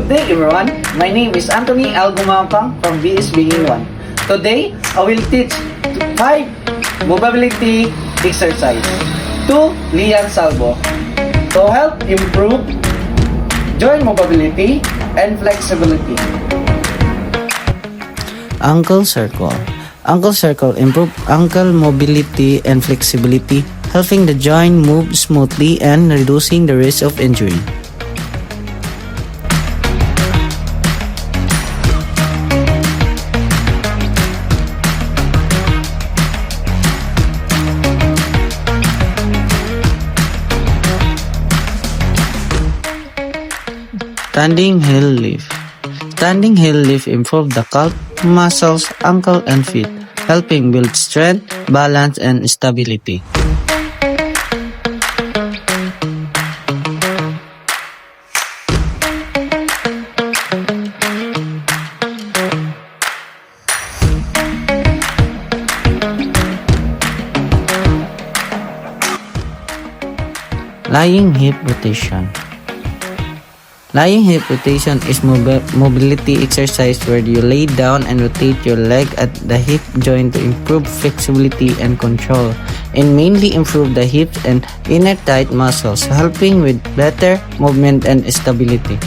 Good day everyone, my name is Anthony Algumampang from BSB in 1. Today, I will teach 5 mobility exercise to Lian Salvo to help improve joint mobility and flexibility. Ankle circle. Ankle circle improve ankle mobility and flexibility, helping the joint move smoothly and reducing the risk of injury. Standing heel lift. Standing heel lift improve the calf muscles, ankle, and feet, helping build strength, balance, and stability. Lying hip rotation. Lying hip rotation is mobility exercise where you lay down and rotate your leg at the hip joint to improve flexibility and control, and mainly improve the hips and inner thigh muscles, helping with better movement and stability.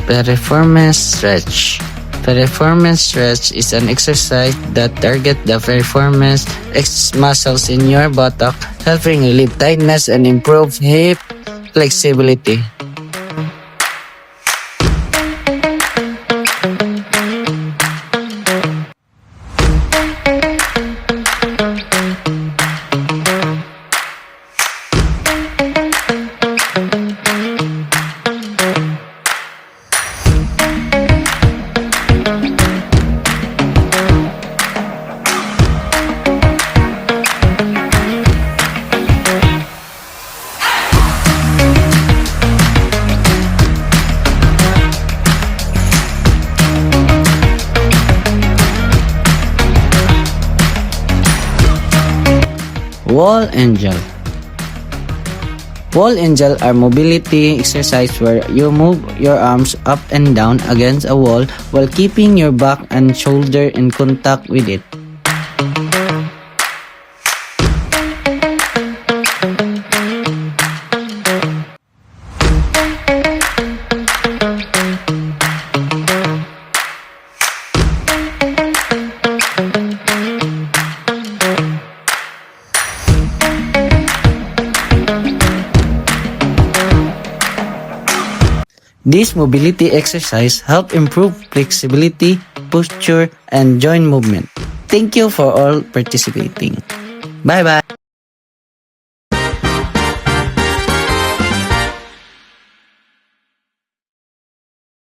Piriformis stretch. Piriformis stretch is an exercise that targets the piriformis muscles in your buttock, helping relieve tightness and improve hip flexibility. Wall angel. Wall angel are mobility exercise where you move your arms up and down against a wall while keeping your back and shoulder in contact with it. This mobility exercise help improve flexibility, posture, and joint movement. Thank you for all participating. Bye-bye.